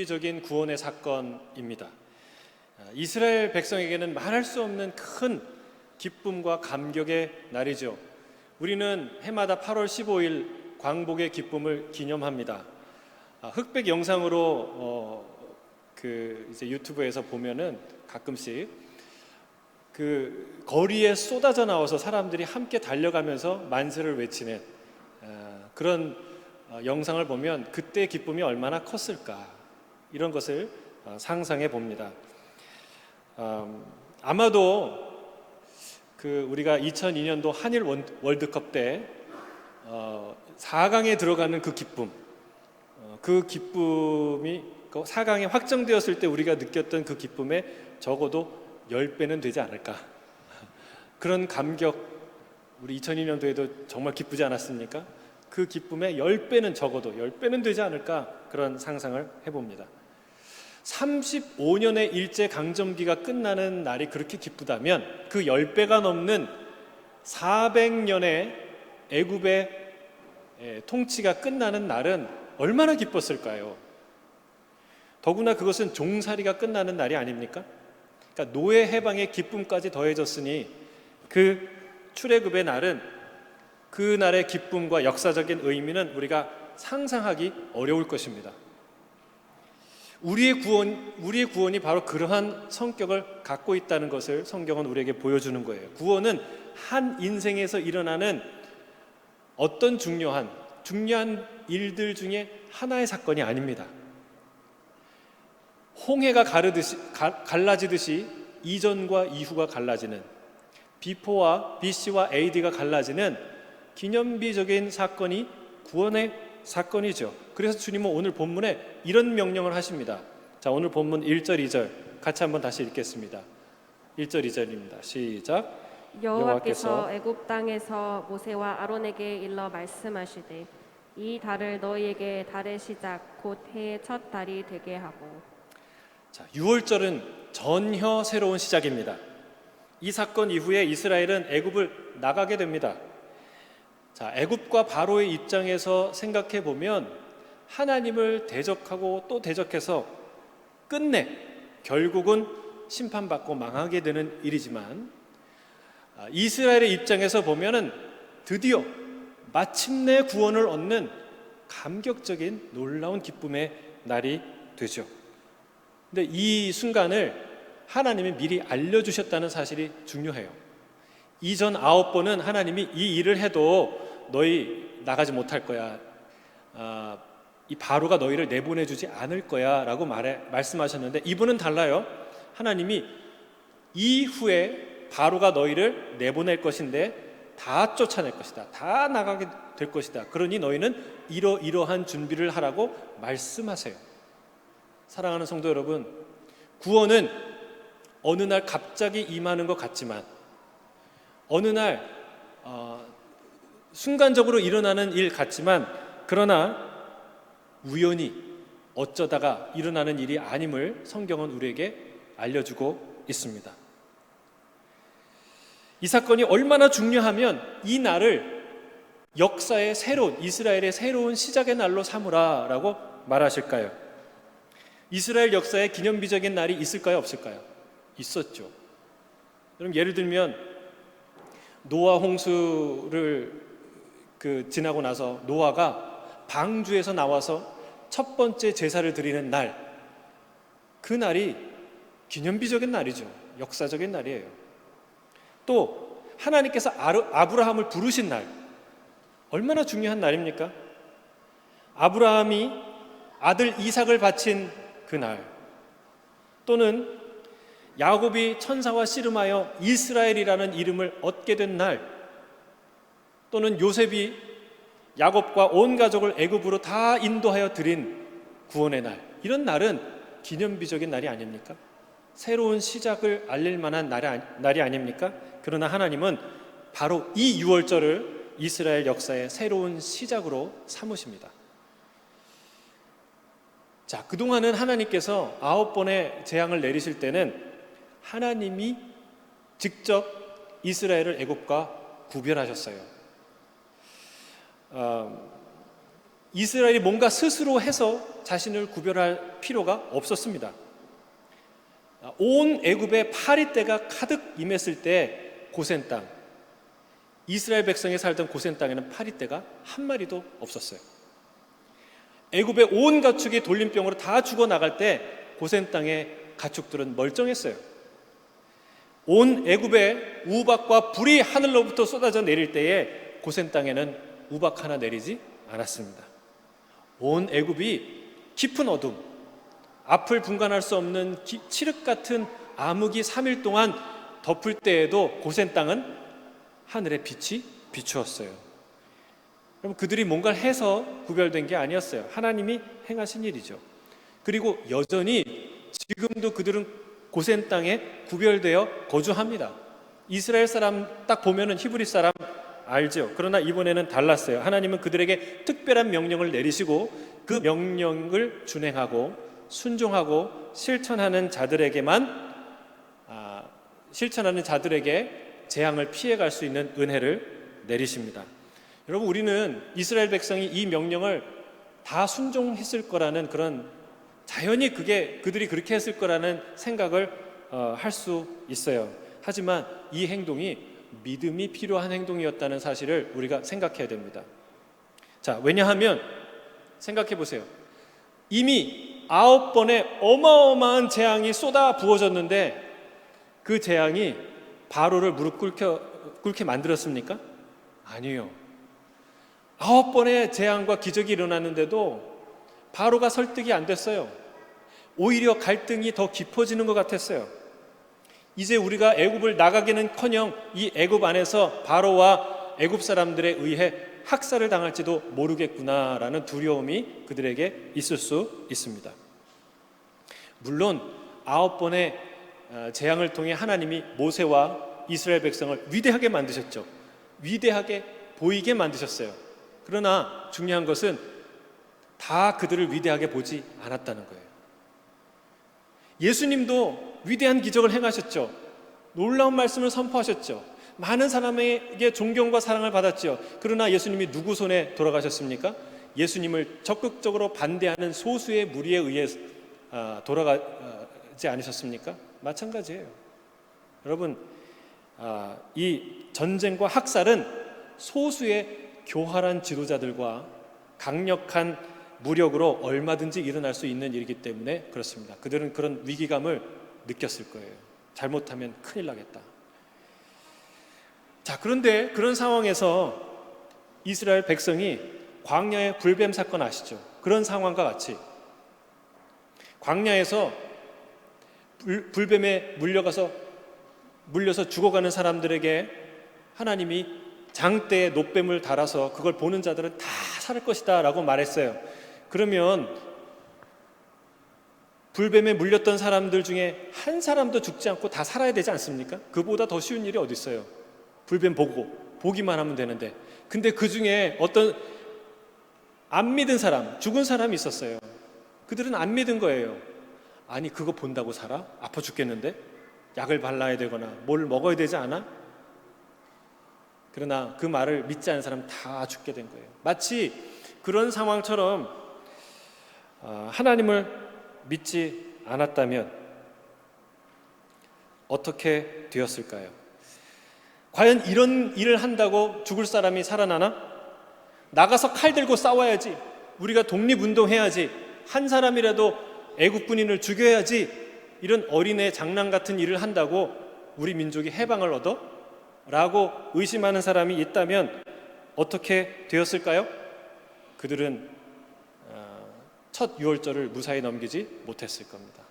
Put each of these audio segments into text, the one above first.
적인 구원의 사건입니다. 이스라엘 백성에게는 말할 수 없는 큰 기쁨과 감격의 날이죠. 우리는 해마다 8월 15일 광복의 기쁨을 기념합니다. 흑백 영상으로 이제 유튜브에서 보면은 가끔씩 그 거리에 쏟아져 나와서 사람들이 함께 달려가면서 만세를 외치는 그런 영상을 보면 그때의 기쁨이 얼마나 컸을까, 이런 것을 상상해 봅니다. 아마도 우리가 2002년도 한일 월드컵 때 4강에 들어가는 그 기쁨, 그 기쁨이 4강에 확정되었을 때 우리가 느꼈던 그 기쁨에 적어도 10배는 되지 않을까. 그런 감격, 우리 2002년도에도 정말 기쁘지 않았습니까? 그 기쁨의 10배는 적어도 10배는 되지 않을까, 그런 상상을 해봅니다. 35년의 일제강점기가 끝나는 날이 그렇게 기쁘다면 그 10배가 넘는 400년의 애굽의 통치가 끝나는 날은 얼마나 기뻤을까요? 더구나 그것은 종살이가 끝나는 날이 아닙니까? 그러니까 노예 해방의 기쁨까지 더해졌으니 그 출애굽의 날은 그 날의 기쁨과 역사적인 의미는 우리가 상상하기 어려울 것입니다. 우리의 구원이 바로 그러한 성격을 갖고 있다는 것을 성경은 우리에게 보여주는 거예요. 구원은 한 인생에서 일어나는 어떤 중요한 일들 중에 하나의 사건이 아닙니다. 홍해가 갈라지듯이 이전과 이후가 갈라지는, 비포와 BC와 AD가 갈라지는 기념비적인 사건이 구원의 사건이죠. 그래서 주님은 오늘 본문에 이런 명령을 하십니다. 자, 오늘 본문 1절, 2절 같이 한번 다시 읽겠습니다. 1절, 2절입니다. 시작. 여호와께서 애굽 땅에서 모세와 아론에게 일러 말씀하시되 이 달을 너희에게 달의 시작 곧 해의 첫 달이 되게 하고. 자, 6월절은 전혀 새로운 시작입니다. 이 사건 이후에 이스라엘은 애굽을 나가게 됩니다. 자, 애굽과 바로의 입장에서 생각해 보면 하나님을 대적하고 또 대적해서 끝내 결국은 심판받고 망하게 되는 일이지만, 이스라엘의 입장에서 보면은 드디어 마침내 구원을 얻는 감격적인 놀라운 기쁨의 날이 되죠. 근데 이 순간을 하나님이 미리 알려주셨다는 사실이 중요해요. 이전 9번은 하나님이 이 일을 해도 너희 나가지 못할 거야, 이 바로가 너희를 내보내주지 않을 거야 라고 말씀하셨는데, 이분은 달라요. 하나님이 이후에 바로가 너희를 내보낼 것인데 다 쫓아낼 것이다, 다 나가게 될 것이다, 그러니 너희는 이러한 준비를 하라고 말씀하세요. 사랑하는 성도 여러분, 구원은 어느 날 갑자기 임하는 것 같지만, 어느 날 순간적으로 일어나는 일 같지만, 그러나 우연히 어쩌다가 일어나는 일이 아님을 성경은 우리에게 알려주고 있습니다. 이 사건이 얼마나 중요하면 이 날을 역사의 새로운, 이스라엘의 새로운 시작의 날로 삼으라 라고 말하실까요? 이스라엘 역사에 기념비적인 날이 있을까요, 없을까요? 있었죠. 그럼 예를 들면 노아 홍수를 지나고 나서 노아가 방주에서 나와서 첫 번째 제사를 드리는 날, 그 날이 기념비적인 날이죠. 역사적인 날이에요. 또 하나님께서 아브라함을 부르신 날, 얼마나 중요한 날입니까? 아브라함이 아들 이삭을 바친 그 날, 또는 야곱이 천사와 씨름하여 이스라엘이라는 이름을 얻게 된 날, 또는 요셉이 야곱과 온 가족을 애굽으로 다 인도하여 드린 구원의 날, 이런 날은 기념비적인 날이 아닙니까? 새로운 시작을 알릴 만한 날이 아닙니까? 그러나 하나님은 바로 이 6월절을 이스라엘 역사의 새로운 시작으로 삼으십니다. 자, 그동안은 하나님께서 9번의 재앙을 내리실 때는 하나님이 직접 이스라엘을 애굽과 구별하셨어요. 이스라엘이 뭔가 스스로 해서 자신을 구별할 필요가 없었습니다. 온 애굽에 파리떼가 가득 임했을 때 고센 땅, 이스라엘 백성이 살던 고센 땅에는 파리떼가 한 마리도 없었어요. 애굽의 온 가축이 돌림병으로 다 죽어나갈 때 고센 땅의 가축들은 멀쩡했어요. 온 애굽에 우박과 불이 하늘로부터 쏟아져 내릴 때에 고센 땅에는 우박 하나 내리지 않았습니다. 온 애굽이 깊은 어둠, 앞을 분간할 수 없는 칠흑 같은 암흑이 3일 동안 덮을 때에도 고센 땅은 하늘의 빛이 비추었어요. 그럼 그들이 뭔가를 해서 구별된 게 아니었어요. 하나님이 행하신 일이죠. 그리고 여전히 지금도 그들은 고센 땅에 구별되어 거주합니다. 이스라엘 사람 딱 보면은 히브리 사람 알죠. 그러나 이번에는 달랐어요. 하나님은 그들에게 특별한 명령을 내리시고 그 명령을 준행하고 순종하고 실천하는 자들에게 재앙을 피해갈 수 있는 은혜를 내리십니다. 여러분, 우리는 이스라엘 백성이 이 명령을 다 순종했을 거라는 그런 자연히 그들이 그렇게 했을 거라는 생각을 할 수 있어요. 하지만 이 행동이 믿음이 필요한 행동이었다는 사실을 우리가 생각해야 됩니다. 자, 왜냐하면 생각해 보세요. 이미 9번의 어마어마한 재앙이 쏟아 부어졌는데 그 재앙이 바로를 무릎 꿇게 만들었습니까? 아니에요. 9번의 재앙과 기적이 일어났는데도 바로가 설득이 안 됐어요. 오히려 갈등이 더 깊어지는 것 같았어요. 이제 우리가 애굽을 나가기는커녕 이 애굽 안에서 바로와 애굽 사람들에 의해 학살을 당할지도 모르겠구나라는 두려움이 그들에게 있을 수 있습니다. 물론 9번의 재앙을 통해 하나님이 모세와 이스라엘 백성을 위대하게 만드셨죠. 위대하게 보이게 만드셨어요. 그러나 중요한 것은 다 그들을 위대하게 보지 않았다는 거예요. 예수님도 위대한 기적을 행하셨죠. 놀라운 말씀을 선포하셨죠. 많은 사람에게 존경과 사랑을 받았죠. 그러나 예수님이 누구 손에 돌아가셨습니까? 예수님을 적극적으로 반대하는 소수의 무리에 의해 돌아가지 않으셨습니까? 마찬가지예요. 여러분, 이 전쟁과 학살은 소수의 교활한 지도자들과 강력한 무력으로 얼마든지 일어날 수 있는 일이기 때문에 그렇습니다. 그들은 그런 위기감을 느꼈을 거예요. 잘못하면 큰일 나겠다. 자, 그런데 그런 상황에서 이스라엘 백성이 광야의 불뱀 사건 아시죠? 그런 상황과 같이 광야에서 불뱀에 물려서 죽어가는 사람들에게 하나님이 장대에 놋뱀을 달아서 그걸 보는 자들은 다 살 것이다 라고 말했어요. 그러면 불뱀에 물렸던 사람들 중에 한 사람도 죽지 않고 다 살아야 되지 않습니까? 그보다 더 쉬운 일이 어디 있어요? 불뱀 보기만 하면 되는데. 근데 그 중에 어떤 안 믿은 사람, 죽은 사람이 있었어요. 그들은 안 믿은 거예요. 아니, 그거 본다고 살아? 아파 죽겠는데? 약을 발라야 되거나 뭘 먹어야 되지 않아? 그러나 그 말을 믿지 않은 사람 다 죽게 된 거예요. 마치 그런 상황처럼 하나님을 믿지 않았다면 어떻게 되었을까요? 과연 이런 일을 한다고 죽을 사람이 살아나나? 나가서 칼 들고 싸워야지. 우리가 독립운동해야지. 한 사람이라도 애국 군인을 죽여야지. 이런 어린애 장난 같은 일을 한다고 우리 민족이 해방을 얻어? 라고 의심하는 사람이 있다면 어떻게 되었을까요? 그들은 첫 유월절을 무사히 넘기지 못했을 겁니다.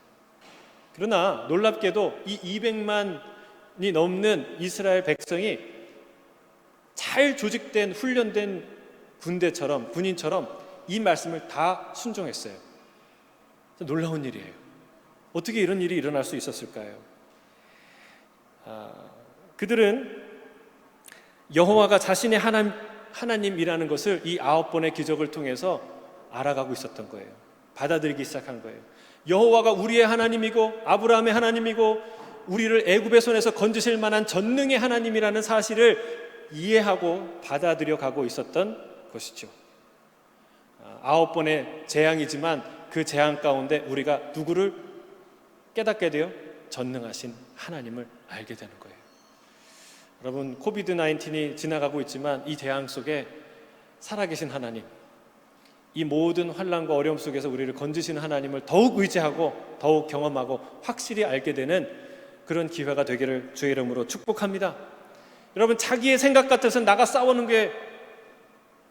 그러나 놀랍게도 이 200만이 넘는 이스라엘 백성이 잘 조직된 훈련된 군인처럼 이 말씀을 다 순종했어요. 놀라운 일이에요. 어떻게 이런 일이 일어날 수 있었을까요? 그들은 여호와가 자신의 하나님이라는 것을 이 9번의 기적을 통해서 알아가고 있었던 거예요. 받아들이기 시작한 거예요. 여호와가 우리의 하나님이고 아브라함의 하나님이고 우리를 애굽의 손에서 건지실 만한 전능의 하나님이라는 사실을 이해하고 받아들여 가고 있었던 것이죠. 9번의 재앙이지만 그 재앙 가운데 우리가 누구를 깨닫게 돼요? 전능하신 하나님을 알게 되는 거예요. 여러분, 코비드-19이 지나가고 있지만 이 재앙 속에 살아계신 하나님, 이 모든 환난과 어려움 속에서 우리를 건지시는 하나님을 더욱 의지하고 더욱 경험하고 확실히 알게 되는 그런 기회가 되기를 주의 이름으로 축복합니다. 여러분, 자기의 생각 같아서 나가 싸우는 게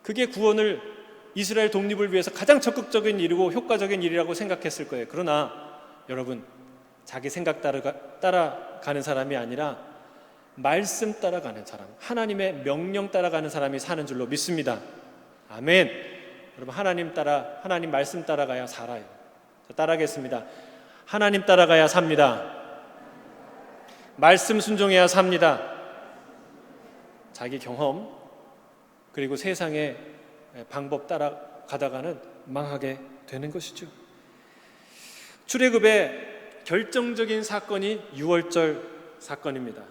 그게 구원을, 이스라엘 독립을 위해서 가장 적극적인 일이고 효과적인 일이라고 생각했을 거예요. 그러나 여러분, 자기 생각 따라가는 사람이 아니라 말씀 따라가는 사람, 하나님의 명령 따라가는 사람이 사는 줄로 믿습니다. 아멘. 여러분, 하나님 말씀 따라가야 살아요. 따라하겠습니다. 하나님 따라가야 삽니다. 말씀 순종해야 삽니다. 자기 경험 그리고 세상의 방법 따라가다가는 망하게 되는 것이죠. 출애굽의 결정적인 사건이 유월절 사건입니다.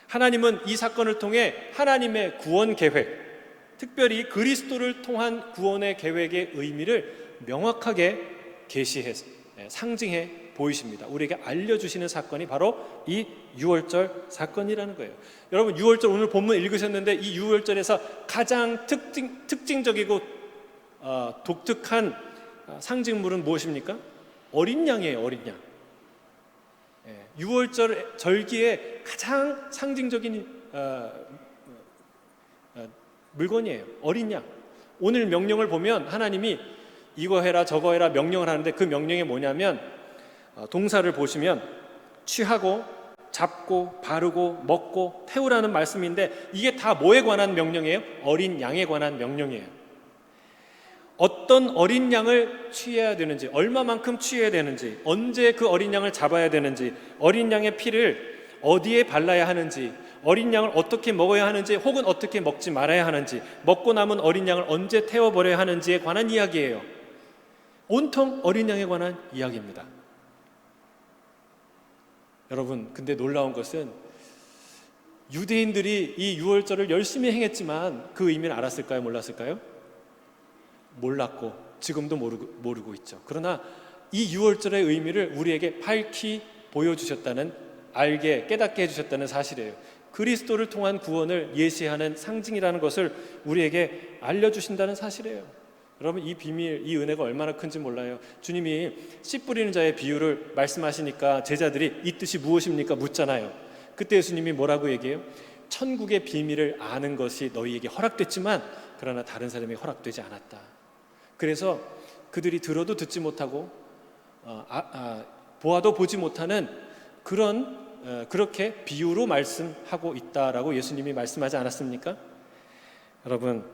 하나님은 이 사건을 통해 하나님의 구원 계획, 특별히 그리스도를 통한 구원의 계획의 의미를 명확하게 계시해서 상징해 보이십니다. 우리에게 알려주시는 사건이 바로 이 유월절 사건이라는 거예요. 여러분, 유월절 오늘 본문 읽으셨는데 이 유월절에서 가장 특징적이고 독특한 상징물은 무엇입니까? 어린 양이에요. 어린 양. 유월절 절기에 가장 상징적인 물건이에요. 어린 양. 오늘 명령을 보면 하나님이 이거 해라 저거 해라 명령을 하는데 그 명령이 뭐냐면 동사를 보시면 취하고 잡고 바르고 먹고 태우라는 말씀인데 이게 다 뭐에 관한 명령이에요? 어린 양에 관한 명령이에요. 어떤 어린 양을 취해야 되는지, 얼마만큼 취해야 되는지, 언제 그 어린 양을 잡아야 되는지, 어린 양의 피를 어디에 발라야 하는지, 어린 양을 어떻게 먹어야 하는지 혹은 어떻게 먹지 말아야 하는지, 먹고 남은 어린 양을 언제 태워버려야 하는지에 관한 이야기예요. 온통 어린 양에 관한 이야기입니다. 여러분, 근데 놀라운 것은 유대인들이 이 유월절을 열심히 행했지만 그 의미를 알았을까요? 몰랐을까요? 몰랐고 지금도 모르고 있죠. 그러나 이 유월절의 의미를 우리에게 밝히 보여주셨다는, 알게 깨닫게 해주셨다는 사실이에요. 그리스도를 통한 구원을 예시하는 상징이라는 것을 우리에게 알려주신다는 사실이에요. 여러분, 이 비밀, 이 은혜가 얼마나 큰지 몰라요. 주님이 씨 뿌리는 자의 비유를 말씀하시니까 제자들이 이 뜻이 무엇입니까? 묻잖아요. 그때 예수님이 뭐라고 얘기해요? 천국의 비밀을 아는 것이 너희에게 허락됐지만 그러나 다른 사람에게 허락되지 않았다. 그래서 그들이 들어도 듣지 못하고 보아도 보지 못하는 그렇게 비유로 말씀하고 있다라고 예수님이 말씀하지 않았습니까? 여러분,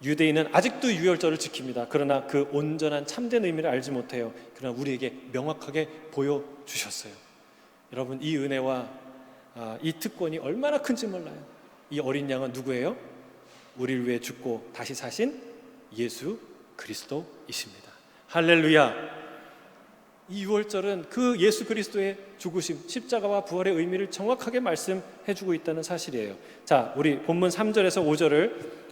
유대인은 아직도 유월절을 지킵니다. 그러나 그 온전한 참된 의미를 알지 못해요. 그러나 우리에게 명확하게 보여주셨어요. 여러분, 이 은혜와 이 특권이 얼마나 큰지 몰라요. 이 어린 양은 누구예요? 우리를 위해 죽고 다시 사신 예수 그리스도이십니다. 할렐루야. 이 유월절은 그 예수 그리스도의 죽으심, 십자가와 부활의 의미를 정확하게 말씀해주고 있다는 사실이에요. 자, 우리 본문 3절에서 5절을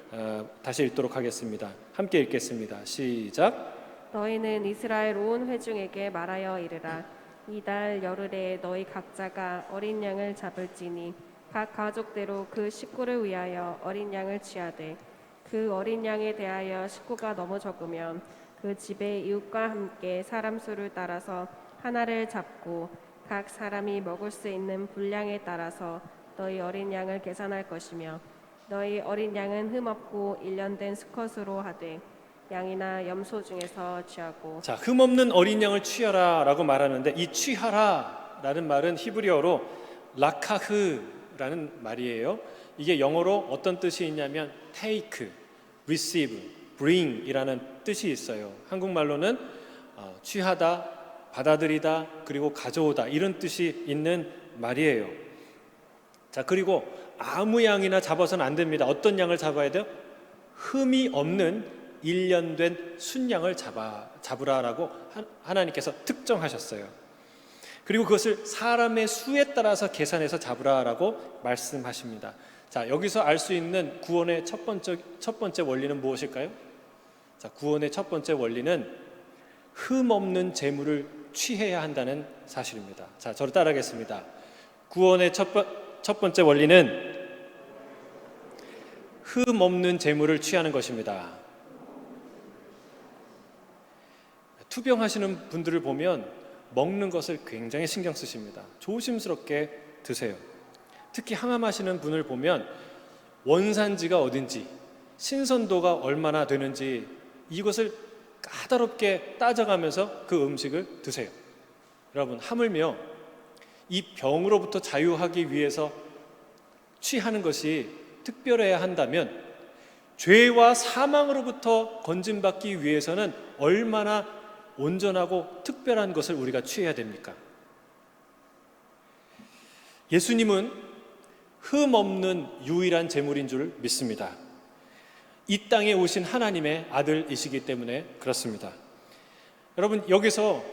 다시 읽도록 하겠습니다. 함께 읽겠습니다. 시작. 너희는 이스라엘 온 회중에게 말하여 이르라. 이달 열흘에 너희 각자가 어린 양을 잡을지니 각 가족대로 그 식구를 위하여 어린 양을 취하되 그 어린 양에 대하여 식구가 너무 적으면 그 집의 이웃과 함께 사람 수를 따라서 하나를 잡고 각 사람이 먹을 수 있는 분량에 따라서 너희 어린 양을 계산할 것이며 너희 어린 양은 흠없고 일련된 수컷으로 하되 양이나 염소 중에서 취하고. 자, 흠없는 어린 양을 취하라 라고 말하는데 이 취하라 라는 말은 히브리어로 라카흐라는 말이에요. 이게 영어로 어떤 뜻이 있냐면 take, receive, bring 이라는 뜻이 있어요. 한국말로는 취하다, 받아들이다, 그리고 가져오다 이런 뜻이 있는 말이에요. 자, 그리고 아무 양이나 잡아서는 안 됩니다. 어떤 양을 잡아야 돼요? 흠이 없는 일련된 순양을 잡으라라고 하나님께서 특정하셨어요. 그리고 그것을 사람의 수에 따라서 계산해서 잡으라라고 말씀하십니다. 자, 여기서 알 수 있는 구원의 첫 번째 원리는 무엇일까요? 자, 구원의 첫 번째 원리는 흠 없는 재물을 취해야 한다는 사실입니다. 자, 저를 따라하겠습니다. 구원의 첫 번째 원리는 흠 없는 재물을 취하는 것입니다. 투병하시는 분들을 보면 먹는 것을 굉장히 신경 쓰십니다. 조심스럽게 드세요. 특히 항암하시는 분을 보면 원산지가 어딘지, 신선도가 얼마나 되는지 이것을 까다롭게 따져가면서 그 음식을 드세요. 여러분, 하물며 이 병으로부터 자유하기 위해서 취하는 것이 특별해야 한다면 죄와 사망으로부터 건진받기 위해서는 얼마나 온전하고 특별한 것을 우리가 취해야 됩니까? 예수님은 흠 없는 유일한 제물인 줄 믿습니다. 이 땅에 오신 하나님의 아들이시기 때문에 그렇습니다. 여러분, 여기서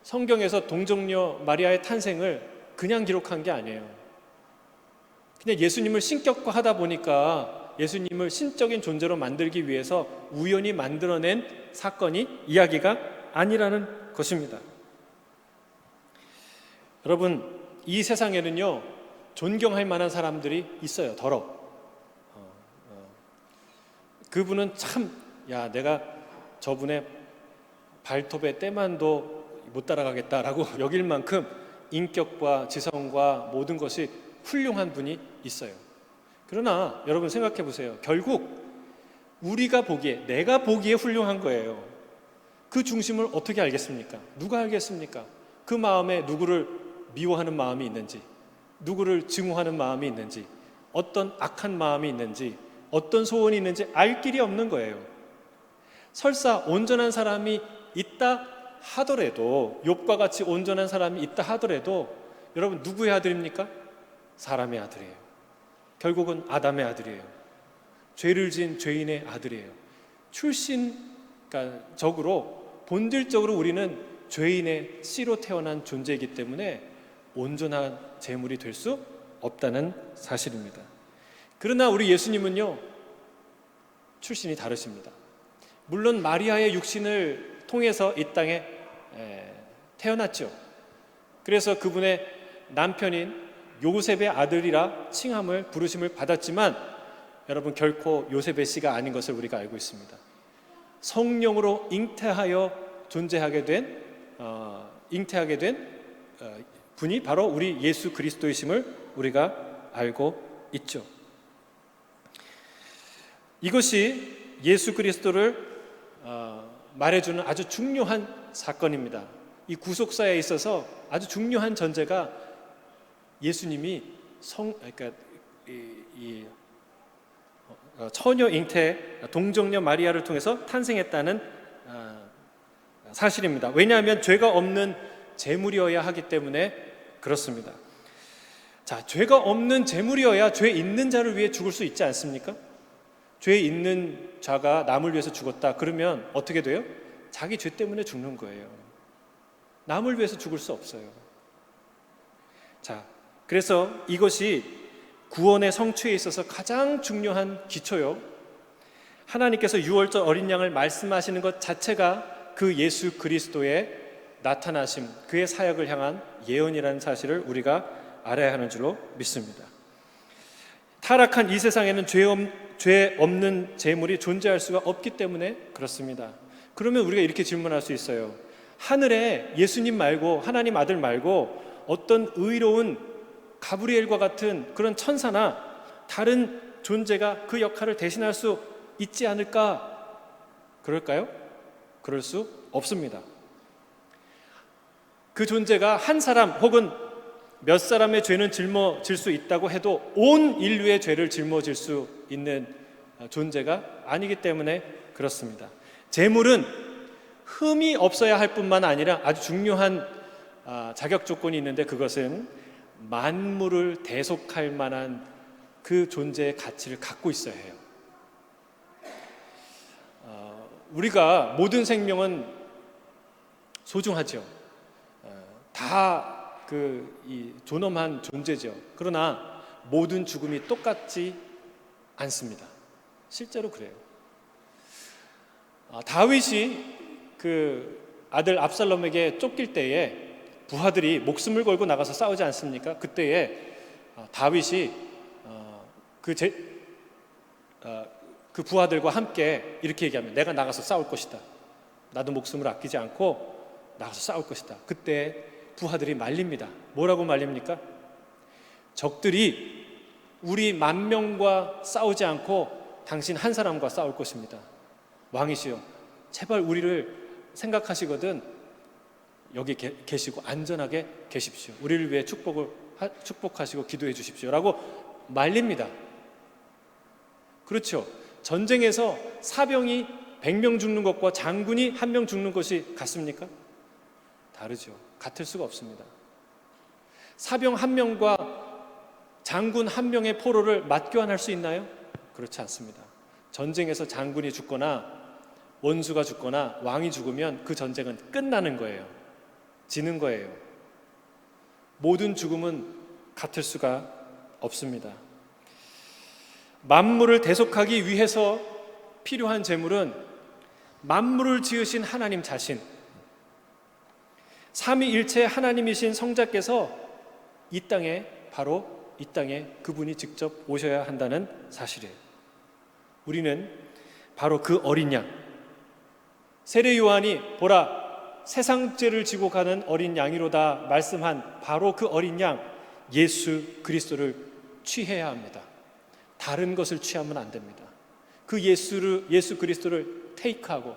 성경에서 동정녀 마리아의 탄생을 그냥 기록한 게 아니에요. 그냥 예수님을 신격화하다 보니까 예수님을 신적인 존재로 만들기 위해서 우연히 만들어낸 사건이 이야기가 아니라는 것입니다. 여러분, 이 세상에는요 존경할 만한 사람들이 있어요. 그분은 참, 야, 내가 저분의 발톱의 때만도 못 따라가겠다라고 여길 만큼 인격과 지성과 모든 것이 훌륭한 분이 있어요. 그러나 여러분 생각해 보세요. 결국 우리가 보기에, 내가 보기에 훌륭한 거예요. 그 중심을 어떻게 알겠습니까? 누가 알겠습니까? 그 마음에 누구를 미워하는 마음이 있는지, 누구를 증오하는 마음이 있는지, 어떤 악한 마음이 있는지, 어떤 소원이 있는지 알 길이 없는 거예요. 설사 온전한 사람이 있다 하더라도, 욥과 같이 온전한 사람이 있다 하더라도 여러분 누구의 아들입니까? 사람의 아들이에요. 결국은 아담의 아들이에요. 죄를 지은 죄인의 아들이에요. 출신적으로 본질적으로 우리는 죄인의 씨로 태어난 존재이기 때문에 온전한 제물이 될 수 없다는 사실입니다. 그러나 우리 예수님은요 출신이 다르십니다. 물론 마리아의 육신을 통해서 이 땅에 태어났죠. 그래서 그분의 남편인 요셉의 아들이라 칭함을, 부르심을 받았지만 여러분 결코 요셉의 씨가 아닌 것을 우리가 알고 있습니다. 성령으로 잉태하여 존재하게 된 분이 바로 우리 예수 그리스도이심을 우리가 알고 있죠. 이것이 예수 그리스도를 말해주는 아주 중요한 사건입니다. 이 구속사에 있어서 아주 중요한 전제가 예수님이 처녀 잉태 동정녀 마리아를 통해서 탄생했다는 사실입니다. 왜냐하면 죄가 없는 제물이어야 하기 때문에 그렇습니다. 자, 죄가 없는 제물이어야 죄 있는 자를 위해 죽을 수 있지 않습니까? 죄 있는 자가 남을 위해서 죽었다 그러면 어떻게 돼요? 자기 죄 때문에 죽는 거예요. 남을 위해서 죽을 수 없어요. 자, 그래서 이것이 구원의 성취에 있어서 가장 중요한 기초요. 하나님께서 유월절 어린 양을 말씀하시는 것 자체가 그 예수 그리스도의 나타나심, 그의 사역을 향한 예언이라는 사실을 우리가 알아야 하는 줄로 믿습니다. 타락한 이 세상에는 죄 없는 제물이 존재할 수가 없기 때문에 그렇습니다. 그러면 우리가 이렇게 질문할 수 있어요. 하늘에 예수님 말고, 하나님 아들 말고 어떤 의로운 가브리엘과 같은 그런 천사나 다른 존재가 그 역할을 대신할 수 있지 않을까? 그럴까요? 그럴 수 없습니다. 그 존재가 한 사람 혹은 몇 사람의 죄는 짊어질 수 있다고 해도 온 인류의 죄를 짊어질 수 있는 존재가 아니기 때문에 그렇습니다. 제물은 흠이 없어야 할 뿐만 아니라 아주 중요한 자격 조건이 있는데, 그것은 만물을 대속할 만한 그 존재의 가치를 갖고 있어야 해요. 우리가 모든 생명은 소중하죠. 다 이 존엄한 존재죠. 그러나 모든 죽음이 똑같지 않습니다. 실제로 그래요. 다윗이 그 아들 압살롬에게 쫓길 때에 부하들이 목숨을 걸고 나가서 싸우지 않습니까? 그때에 다윗이 그 부하들과 함께 이렇게 얘기하면 내가 나가서 싸울 것이다. 나도 목숨을 아끼지 않고 나가서 싸울 것이다. 그때 부하들이 말립니다. 뭐라고 말립니까? 적들이 우리 10,000명과 싸우지 않고 당신 한 사람과 싸울 것입니다. 왕이시여, 제발 우리를 생각하시거든 여기 계시고 안전하게 계십시오. 우리를 위해 축복하시고 기도해 주십시오 라고 말립니다. 그렇죠. 전쟁에서 사병이 100명 죽는 것과 장군이 1명 죽는 것이 같습니까? 다르죠. 같을 수가 없습니다. 사병 1명과 장군 1명의 포로를 맞교환할 수 있나요? 그렇지 않습니다. 전쟁에서 장군이 죽거나 원수가 죽거나 왕이 죽으면 그 전쟁은 끝나는 거예요. 지는 거예요. 모든 죽음은 같을 수가 없습니다. 만물을 대속하기 위해서 필요한 재물은 만물을 지으신 하나님 자신, 삼위일체 하나님이신 성자께서 바로 이 땅에 그분이 직접 오셔야 한다는 사실이에요. 우리는 바로 그 어린 양, 세례 요한이 보라 세상 죄를 지고 가는 어린 양이로다 말씀한 바로 그 어린 양 예수 그리스도를 취해야 합니다. 다른 것을 취하면 안 됩니다. 그 예수 그리스도를 테이크하고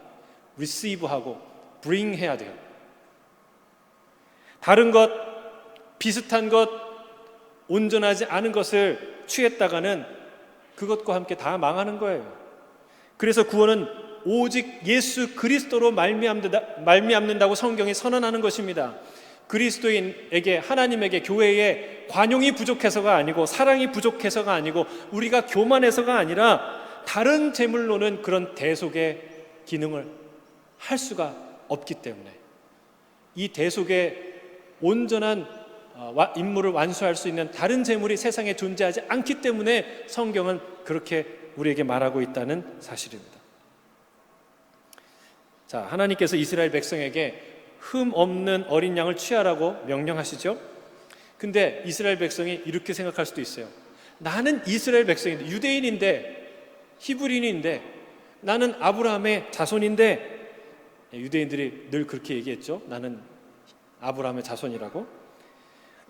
receive하고 bring 해야 돼요. 다른 것, 비슷한 것, 온전하지 않은 것을 취했다가는 그것과 함께 다 망하는 거예요. 그래서 구원은 오직 예수 그리스도로 말미암는다고 성경이 선언하는 것입니다. 그리스도인에게, 하나님에게, 교회에 관용이 부족해서가 아니고 사랑이 부족해서가 아니고 우리가 교만해서가 아니라 다른 제물로는 그런 대속의 기능을 할 수가 없기 때문에 이 대속의 온전한 임무를 완수할 수 있는 다른 제물이 세상에 존재하지 않기 때문에 성경은 그렇게 우리에게 말하고 있다는 사실입니다. 자, 하나님께서 이스라엘 백성에게 흠 없는 어린 양을 취하라고 명령하시죠. 근데 이스라엘 백성이 이렇게 생각할 수도 있어요. 나는 이스라엘 백성인데, 유대인인데, 히브리인인데, 나는 아브라함의 자손인데, 유대인들이 늘 그렇게 얘기했죠. 나는 아브라함의 자손이라고.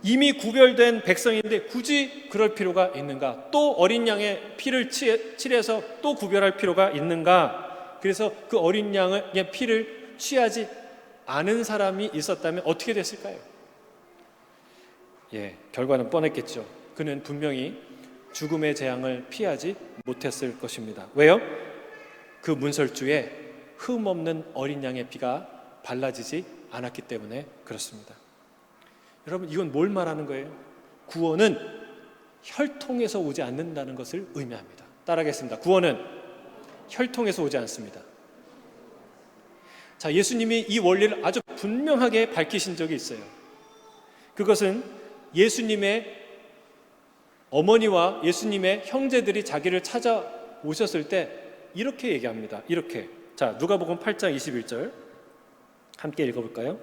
이미 구별된 백성인데 굳이 그럴 필요가 있는가? 또 어린 양의 피를 칠해서 또 구별할 필요가 있는가? 그래서 그 어린 양의 피를 취하지 않은 사람이 있었다면 어떻게 됐을까요? 결과는 뻔했겠죠. 그는 분명히 죽음의 재앙을 피하지 못했을 것입니다. 왜요? 그 문설주에 흠없는 어린 양의 피가 발라지지 않았기 때문에 그렇습니다. 여러분, 이건 뭘 말하는 거예요? 구원은 혈통에서 오지 않는다는 것을 의미합니다. 따라하겠습니다. 구원은 혈통에서 오지 않습니다. 자, 예수님이 이 원리를 아주 분명하게 밝히신 적이 있어요. 그것은 예수님의 어머니와 예수님의 형제들이 자기를 찾아오셨을 때 이렇게 얘기합니다. 이렇게. 자, 누가복음 8장 21절 함께 읽어볼까요?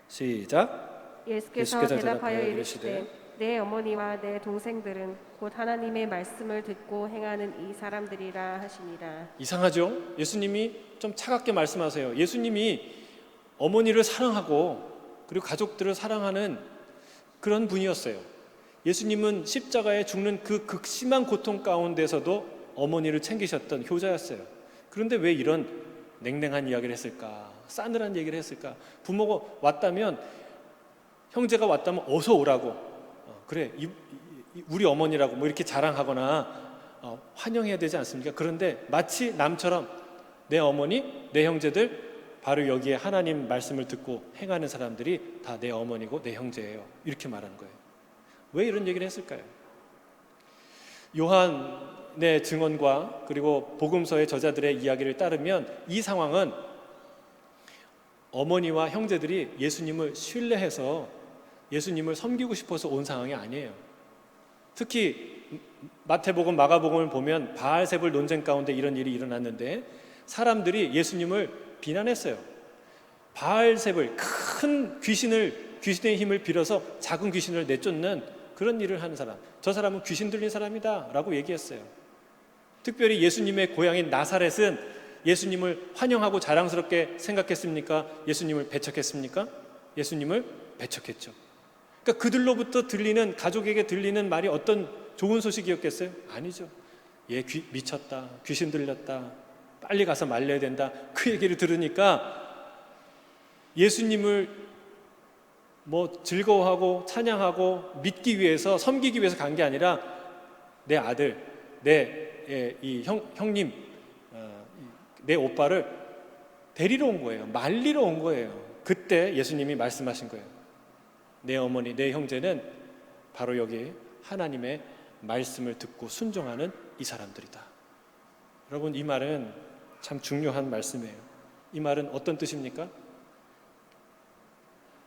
시작. 예수께서 대답하여 이르시되 내 어머니와 내 동생들은 곧 하나님의 말씀을 듣고 행하는 이 사람들이라 하시니라. 이상하죠? 예수님이 좀 차갑게 말씀하세요. 예수님이 어머니를 사랑하고 그리고 가족들을 사랑하는 그런 분이었어요. 예수님은 십자가에 죽는 그 극심한 고통 가운데서도 어머니를 챙기셨던 효자였어요. 그런데 왜 이런 냉랭한 이야기를 했을까? 싸늘한 얘기를 했을까? 부모가 왔다면, 형제가 왔다면 어서 오라고, 그래 우리 어머니라고 뭐 이렇게 자랑하거나 환영해야 되지 않습니까? 그런데 마치 남처럼 내 어머니, 내 형제들, 바로 여기에 하나님 말씀을 듣고 행하는 사람들이 다 내 어머니고 내 형제예요, 이렇게 말하는 거예요. 왜 이런 얘기를 했을까요? 요한의 증언과 그리고 복음서의 저자들의 이야기를 따르면 이 상황은 어머니와 형제들이 예수님을 신뢰해서 예수님을 섬기고 싶어서 온 상황이 아니에요. 특히 마태복음, 마가복음을 보면 바알세불 논쟁 가운데 이런 일이 일어났는데 사람들이 예수님을 비난했어요. 바알셉을, 큰 귀신의 힘을 빌어서 작은 귀신을 내쫓는 그런 일을 하는 사람, 저 사람은 귀신 들린 사람이다 라고 얘기했어요. 특별히 예수님의 고향인 나사렛은 예수님을 환영하고 자랑스럽게 생각했습니까? 예수님을 배척했습니까? 예수님을 배척했죠. 그러니까 그들로부터 들리는, 가족에게 들리는 말이 어떤 좋은 소식이었겠어요? 아니죠. 얘 미쳤다, 귀신 들렸다, 빨리 가서 말려야 된다, 그 얘기를 들으니까 예수님을 즐거워하고 찬양하고 믿기 위해서, 섬기기 위해서 간 게 아니라 내 아들, 이 형님, 내 오빠를 데리러 온 거예요. 말리러 온 거예요. 그때 예수님이 말씀하신 거예요. 내 어머니, 내 형제는 바로 여기 하나님의 말씀을 듣고 순종하는 이 사람들이다. 여러분, 이 말은 참 중요한 말씀이에요. 이 말은 어떤 뜻입니까?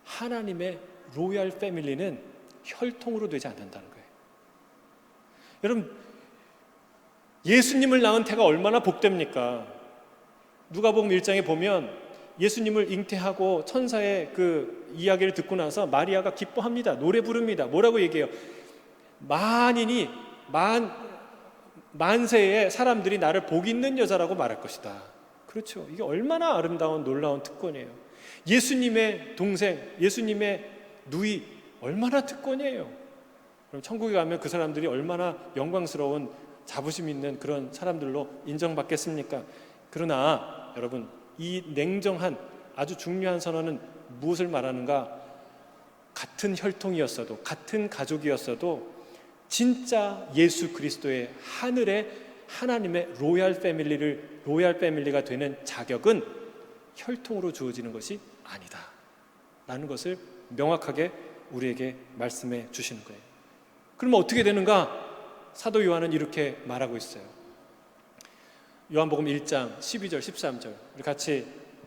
하나님의 로얄 패밀리는 혈통으로 되지 않는다는 거예요. 여러분, 예수님을 낳은 태가 얼마나 복됩니까? 누가복음 1장에 보면 예수님을 잉태하고 천사의 그 이야기를 듣고 나서 마리아가 기뻐합니다. 노래 부릅니다. 뭐라고 얘기해요? 만세에 사람들이 나를 복 있는 여자라고 말할 것이다. 그렇죠. 이게 얼마나 아름다운 놀라운 특권이에요. 예수님의 동생, 예수님의 누이, 얼마나 특권이에요. 그럼 천국에 가면 그 사람들이 얼마나 영광스러운 자부심 있는 그런 사람들로 인정받겠습니까? 그러나 여러분, 이 냉정한 아주 중요한 선언은 무엇을 말하는가? 같은 혈통이었어도, 같은 가족이었어도 진짜 예수 그리스도의 하늘의 하나님의 로얄 패밀리가 되는 자격은 혈통으로 주어지는 것이 아니다 라는 것을 명확하게 우리에게 말씀해 주시는 거예요. 그러면 어떻게 되는가? 사도 요한은 이렇게 말하고 있어요. 요한복음 1장 12절 13절 우리 같이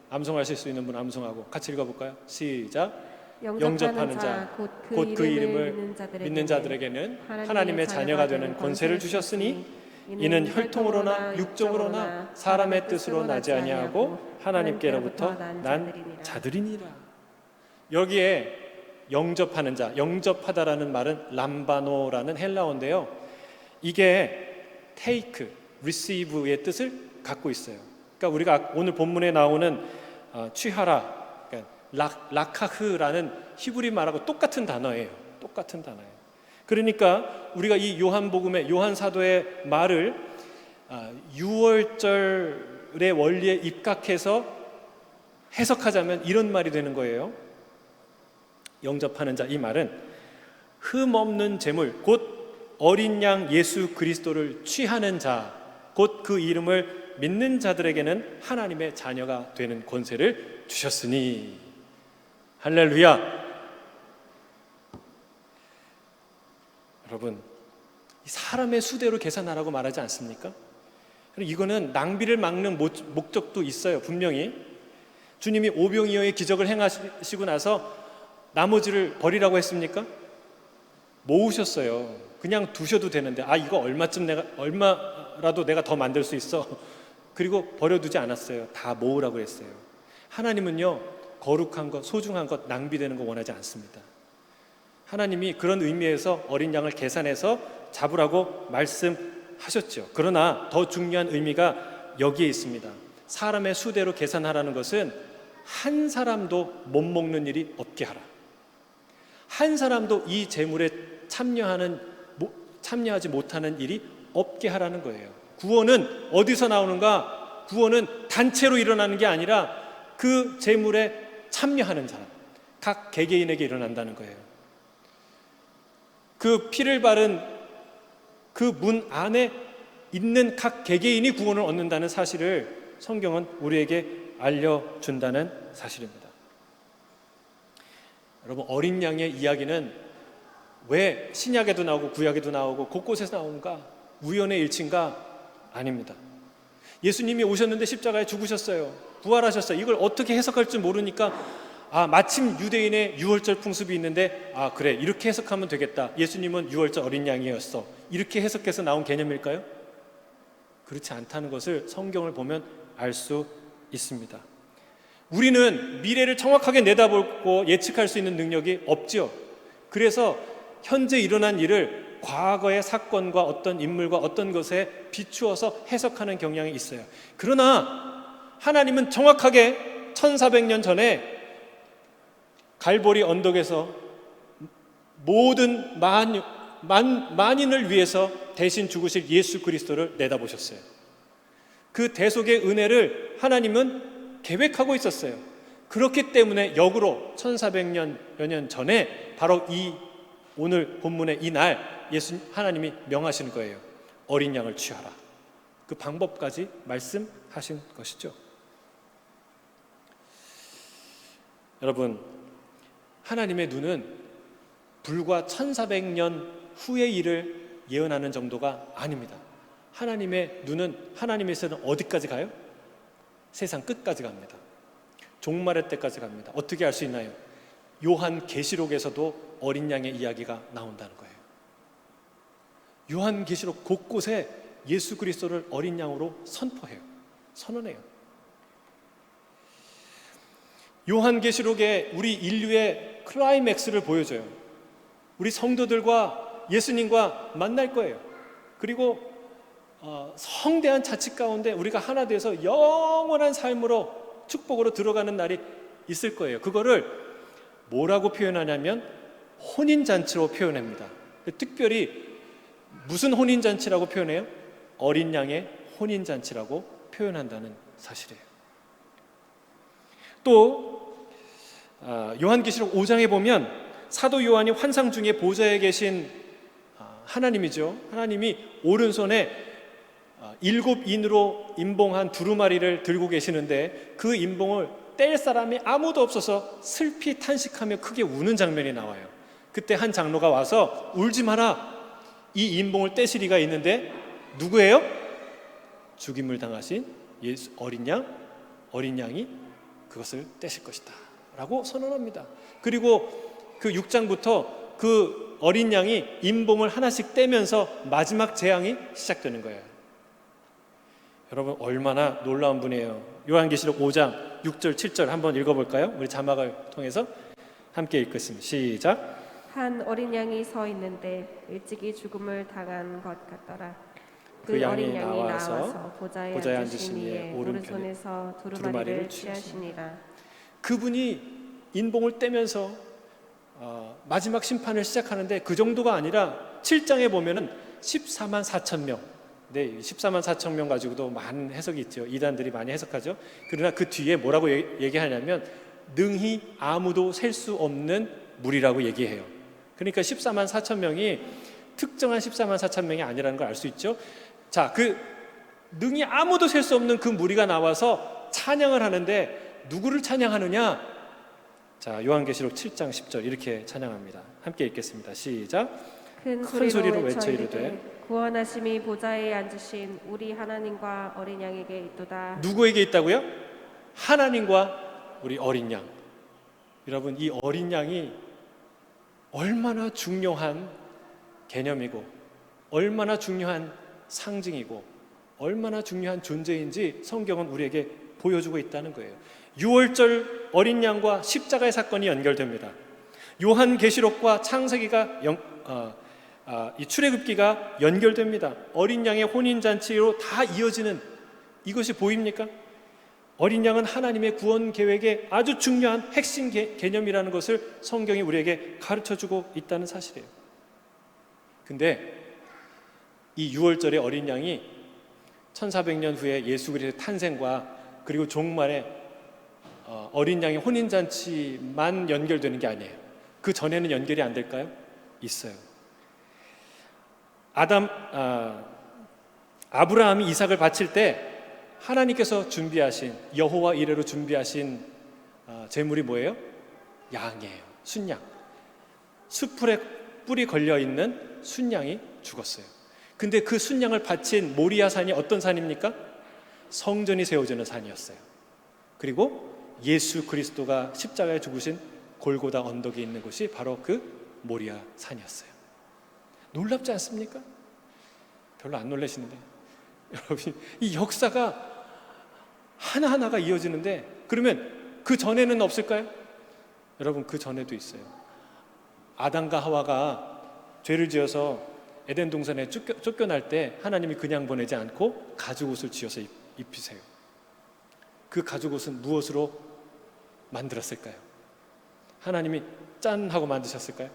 암송하실 수 있는 분 암송하고 같이 읽어볼까요? 시작. 영접하는 자 곧 그 이름을 믿는 자들에게는 하나님의 자녀가 되는 권세를 주셨으니 이는 혈통으로나 육적으로나 사람의 뜻으로 나지 아니하고 하나님께로부터 난 자들이니라. 여기에 영접하는 자, 영접하다라는 말은 람바노라는 헬라어인데요, 이게 take, receive의 뜻을 갖고 있어요. 그러니까 우리가 오늘 본문에 나오는 취하라, 라카흐라는 히브리 말하고 똑같은 단어예요. 똑같은 단어예요. 그러니까 우리가 이 요한복음의 요한 사도의 말을 유월절의 원리에 입각해서 해석하자면 이런 말이 되는 거예요. 영접하는 자, 이 말은 흠 없는 제물, 곧 어린 양 예수 그리스도를 취하는 자, 곧 그 이름을 믿는 자들에게는 하나님의 자녀가 되는 권세를 주셨으니. 할렐루야. 여러분, 사람의 수대로 계산하라고 말하지 않습니까? 이거는 낭비를 막는 목적도 있어요. 분명히 주님이 오병이어의 기적을 행하시고 나서 나머지를 버리라고 했습니까? 모으셨어요. 그냥 두셔도 되는데, 이거 얼마라도 내가 더 만들 수 있어. 그리고 버려두지 않았어요. 다 모으라고 했어요. 하나님은요, 거룩한 것, 소중한 것, 낭비되는 거 원하지 않습니다. 하나님이 그런 의미에서 어린 양을 계산해서 잡으라고 말씀하셨죠. 그러나 더 중요한 의미가 여기에 있습니다. 사람의 수대로 계산하라는 것은 한 사람도 못 먹는 일이 없게 하라. 한 사람도 이 재물에 참여하지 못하는 일이 없게 하라는 거예요. 구원은 어디서 나오는가? 구원은 단체로 일어나는 게 아니라 그 재물에 참여하는 사람, 각 개개인에게 일어난다는 거예요. 그 피를 바른 그 문 안에 있는 각 개개인이 구원을 얻는다는 사실을 성경은 우리에게 알려준다는 사실입니다. 여러분, 어린 양의 이야기는 왜 신약에도 나오고 구약에도 나오고 곳곳에서 나오는가? 우연의 일치인가? 아닙니다. 예수님이 오셨는데 십자가에 죽으셨어요. 부활하셨어요. 이걸 어떻게 해석할 줄 모르니까 마침 유대인의 유월절 풍습이 있는데 그래, 이렇게 해석하면 되겠다. 예수님은 유월절 어린 양이었어. 이렇게 해석해서 나온 개념일까요? 그렇지 않다는 것을 성경을 보면 알 수 있습니다. 우리는 미래를 정확하게 내다보고 예측할 수 있는 능력이 없죠. 그래서 현재 일어난 일을 과거의 사건과 어떤 인물과 어떤 것에 비추어서 해석하는 경향이 있어요. 그러나 하나님은 정확하게 1400년 전에 갈보리 언덕에서 모든 만인을 위해서 대신 죽으실 예수 그리스도를 내다보셨어요. 그 대속의 은혜를 하나님은 계획하고 있었어요. 그렇기 때문에 역으로 1400여 년 전에 바로 이 오늘 본문의 이 날 하나님이 명하신 거예요. 어린 양을 취하라. 그 방법까지 말씀하신 것이죠. 여러분, 하나님의 눈은 불과 1400년 후의 일을 예언하는 정도가 아닙니다. 하나님의 눈은 하나님에서는 어디까지 가요? 세상 끝까지 갑니다. 종말의 때까지 갑니다. 어떻게 알 수 있나요? 요한계시록에서도 어린 양의 이야기가 나온다는 거예요. 요한계시록 곳곳에 예수 그리스도를 어린 양으로 선언해요. 요한계시록에 우리 인류의 클라이맥스를 보여줘요. 우리 성도들과 예수님과 만날 거예요. 그리고 성대한 자치 가운데 우리가 하나 돼서 영원한 삶으로 축복으로 들어가는 날이 있을 거예요. 그거를 뭐라고 표현하냐면 혼인잔치로 표현합니다. 특별히 무슨 혼인잔치라고 표현해요? 어린 양의 혼인잔치라고 표현한다는 사실이에요. 또 요한계시록 5장에 보면 사도 요한이 환상 중에 보좌에 계신 하나님이죠. 하나님이 오른손에 7인으로 임봉한 두루마리를 들고 계시는데 그 임봉을 뗄 사람이 아무도 없어서 슬피 탄식하며 크게 우는 장면이 나와요. 그때 한 장로가 와서 울지 마라. 이 임봉을 떼실 이가 있는데 누구예요? 죽임을 당하신 예수 어린 양이 그것을 떼실 것이다 라고 선언합니다. 그리고 그 6장부터 그 어린 양이 임봉을 하나씩 떼면서 마지막 재앙이 시작되는 거예요. 여러분, 얼마나 놀라운 분이에요. 요한계시록 5장 6절 7절 한번 읽어볼까요? 우리 자막을 통해서 함께 읽겠습니다. 시작. 한 어린 양이 서 있는데 일찍이 죽음을 당한 것 같더라. 그 어린 양이 양이 나와서 나와서 보좌에 앉으신 이에 오른손에서 두루마리를 취하시니라. 그분이 인봉을 떼면서 마지막 심판을 시작하는데 그 정도가 아니라 7장에 보면은 14만 4천 명. 네, 14만 4천 명 가지고도 많은 해석이 있죠. 이단들이 많이 해석하죠. 그러나 그 뒤에 뭐라고 얘기하냐면 능히 아무도 셀 수 없는 물이라고 얘기해요. 그러니까 14만 4천 명이 특정한 14만 4천 명이 아니라는 걸 알 수 있죠. 자, 그 능히 아무도 셀 수 없는 그 무리가 나와서 찬양을 하는데 누구를 찬양하느냐? 자, 요한계시록 7장 10절 이렇게 찬양합니다. 함께 읽겠습니다. 시작. 큰 소리로 외쳐 이르되 구원하심이 보좌에 앉으신 우리 하나님과 어린 양에게 있도다. 누구에게 있다고요? 하나님과 우리 어린 양. 여러분, 이 어린 양이 얼마나 중요한 개념이고 얼마나 중요한 상징이고 얼마나 중요한 존재인지 성경은 우리에게 보여주고 있다는 거예요. 6월절 어린 양과 십자가의 사건이 연결됩니다. 요한계시록과 창세기가 이 출애굽기가 연결됩니다. 어린 양의 혼인잔치로 다 이어지는 이것이 보입니까? 어린 양은 하나님의 구원 계획의 아주 중요한 핵심 개념이라는 것을 성경이 우리에게 가르쳐주고 있다는 사실이에요. 근데 이 6월절의 어린 양이 1400년 후에 예수 그리스도의 탄생과 그리고 종말에 어린 양의 혼인잔치만 연결되는 게 아니에요. 그 전에는 연결이 안 될까요? 있어요. 아브라함이 이삭을 바칠 때 하나님께서 준비하신 여호와 이레로 준비하신 제물이 뭐예요? 양이에요. 순양. 수풀에 뿔이 걸려있는 순양이 죽었어요. 근데 그 순양을 바친 모리아 산이 어떤 산입니까? 성전이 세워지는 산이었어요. 그리고 예수 그리스도가 십자가에 죽으신 골고다 언덕에 있는 곳이 바로 그 모리아 산이었어요. 놀랍지 않습니까? 별로 안 놀라시는데 여러분, 이 역사가 하나하나가 이어지는데 그러면 그 전에는 없을까요? 여러분, 그 전에도 있어요. 아담과 하와가 죄를 지어서 에덴 동산에 쫓겨날 때 하나님이 그냥 보내지 않고 가죽옷을 지어서 입히세요. 그 가죽옷은 무엇으로 만들었을까요? 하나님이 짠 하고 만드셨을까요?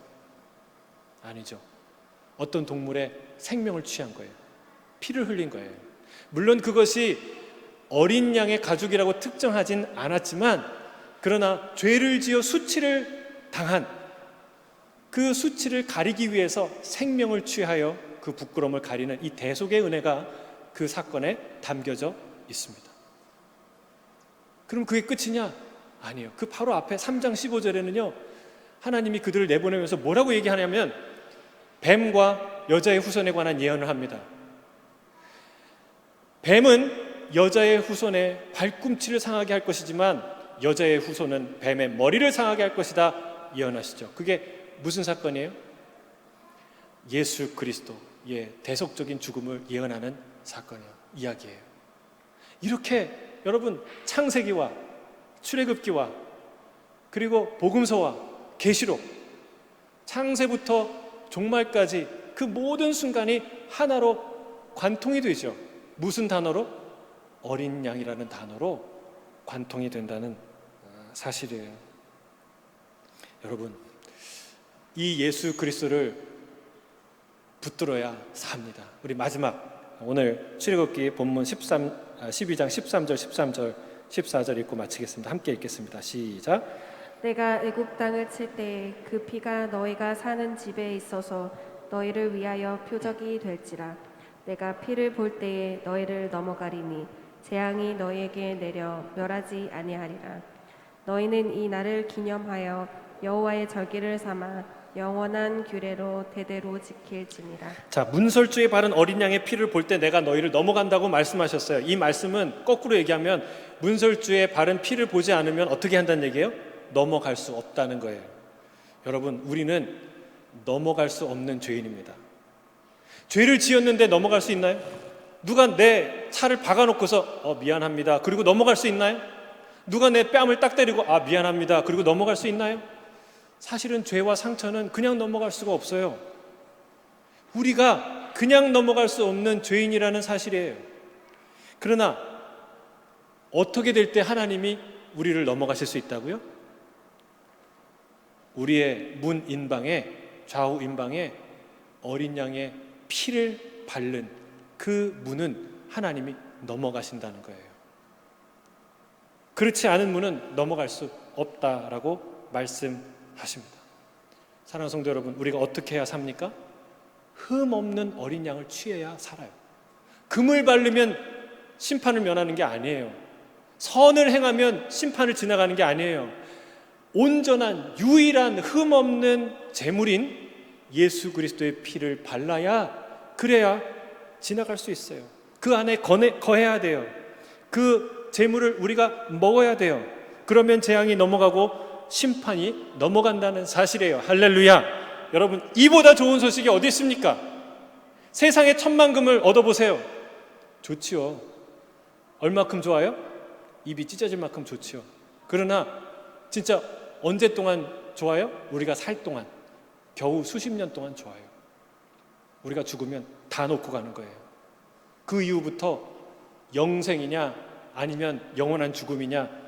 아니죠. 어떤 동물의 생명을 취한 거예요. 피를 흘린 거예요. 물론 그것이 어린 양의 가죽이라고 특정하진 않았지만, 그러나 죄를 지어 수치를 당한 그 수치를 가리기 위해서 생명을 취하여 그 부끄러움을 가리는 이 대속의 은혜가 그 사건에 담겨져 있습니다. 그럼 그게 끝이냐? 아니에요. 그 바로 앞에 3장 15절에는요 하나님이 그들을 내보내면서 뭐라고 얘기하냐면 뱀과 여자의 후손에 관한 예언을 합니다. 뱀은 여자의 후손의 발꿈치를 상하게 할 것이지만 여자의 후손은 뱀의 머리를 상하게 할 것이다 예언하시죠. 그게 무슨 사건이에요? 예수 그리스도의 대속적인 죽음을 예언하는 사건이에요. 이야기예요. 이렇게 여러분 창세기와 출애굽기와 그리고 복음서와 계시록, 창세부터 종말까지 그 모든 순간이 하나로 관통이 되죠. 무슨 단어로? 어린 양이라는 단어로 관통이 된다는 사실이에요. 여러분, 이 예수 그리스도를 붙들어야 삽니다. 우리 마지막 오늘 출애굽기 본문 12장 13절 14절 읽고 마치겠습니다. 함께 읽겠습니다. 시작. 내가 애굽 땅을 칠 때에 그 피가 너희가 사는 집에 있어서 너희를 위하여 표적이 될지라. 내가 피를 볼 때에 너희를 넘어가리니 재앙이 너희에게 내려 멸하지 아니하리라. 너희는 이 날을 기념하여 여호와의 절기를 삼아 영원한 규례로 대대로 지킬지니라. 자, 문설주에 바른 어린 양의 피를 볼 때 내가 너희를 넘어간다고 말씀하셨어요. 이 말씀은 거꾸로 얘기하면 문설주에 바른 피를 보지 않으면 어떻게 한다는 얘기예요? 넘어갈 수 없다는 거예요. 여러분, 우리는 넘어갈 수 없는 죄인입니다. 죄를 지었는데 넘어갈 수 있나요? 누가 내 차를 박아놓고서 미안합니다 그리고 넘어갈 수 있나요? 누가 내 뺨을 딱 때리고 미안합니다 그리고 넘어갈 수 있나요? 사실은 죄와 상처는 그냥 넘어갈 수가 없어요. 우리가 그냥 넘어갈 수 없는 죄인이라는 사실이에요. 그러나 어떻게 될 때 하나님이 우리를 넘어가실 수 있다고요? 우리의 문 인방에, 좌우 인방에 어린 양의 피를 바른 그 문은 하나님이 넘어가신다는 거예요. 그렇지 않은 문은 넘어갈 수 없다라고 말씀하십니다. 사랑하는 성도 여러분, 우리가 어떻게 해야 삽니까? 흠 없는 어린 양을 취해야 살아요. 금을 바르면 심판을 면하는 게 아니에요. 선을 행하면 심판을 지나가는 게 아니에요. 온전한 유일한 흠 없는 제물인 예수 그리스도의 피를 발라야, 그래야 지나갈 수 있어요. 그 안에 거해야 돼요. 그 제물을 우리가 먹어야 돼요. 그러면 재앙이 넘어가고 심판이 넘어간다는 사실이에요. 할렐루야. 여러분, 이보다 좋은 소식이 어디 있습니까? 세상에 1,000만 금을 얻어보세요. 좋지요. 얼마큼 좋아요? 입이 찢어질 만큼 좋지요. 그러나 진짜 언제 동안 좋아요? 우리가 살 동안, 겨우 수십 년 동안 좋아요. 우리가 죽으면 다 놓고 가는 거예요. 그 이후부터 영생이냐 아니면 영원한 죽음이냐,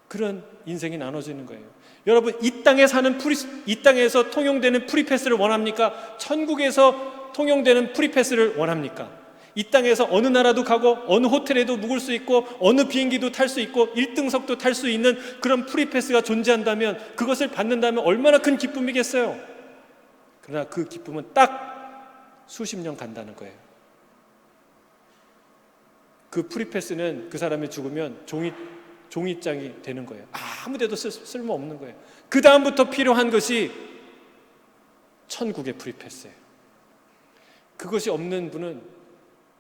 그런 인생이 나눠지는 거예요. 여러분, 이 땅에서 통용되는 프리패스를 원합니까? 천국에서 통용되는 프리패스를 원합니까? 이 땅에서 어느 나라도 가고 어느 호텔에도 묵을 수 있고 어느 비행기도 탈 수 있고 1등석도 탈 수 있는 그런 프리패스가 존재한다면, 그것을 받는다면 얼마나 큰 기쁨이겠어요. 그러나 그 기쁨은 딱 수십 년 간다는 거예요. 그 프리패스는 그 사람이 죽으면 종이장이 되는 거예요. 아무데도 쓸모없는 거예요. 그 다음부터 필요한 것이 천국의 프리패스예요. 그것이 없는 분은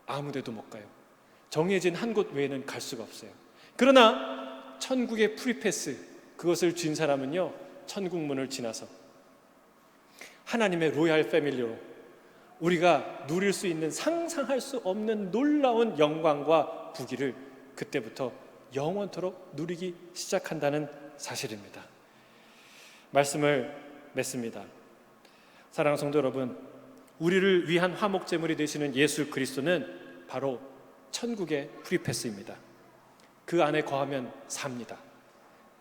아무데도 못 가요. 정해진 한 곳 외에는 갈 수가 없어요. 그러나 천국의 프리패스, 그것을 쥔 사람은요, 천국 문을 지나서 하나님의 로얄 패밀리로 우리가 누릴 수 있는 상상할 수 없는 놀라운 영광과 부귀를 그때부터 영원토록 누리기 시작한다는 사실입니다. 말씀을 맺습니다. 사랑하는 성도 여러분, 우리를 위한 화목제물이 되시는 예수 그리스도는 바로 천국의 프리패스입니다. 그 안에 거하면 삽니다.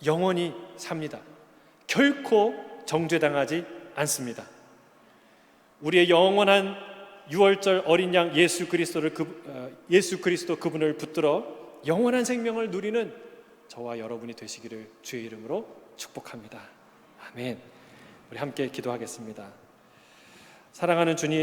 영원히 삽니다. 결코 정죄당하지 않습니다. 우리의 영원한 유월절 어린 양 예수 그리스도 그분을 붙들어 영원한 생명을 누리는 저와 여러분이 되시기를 주의 이름으로 축복합니다. 아멘. 우리 함께 기도하겠습니다. 사랑하는 주님,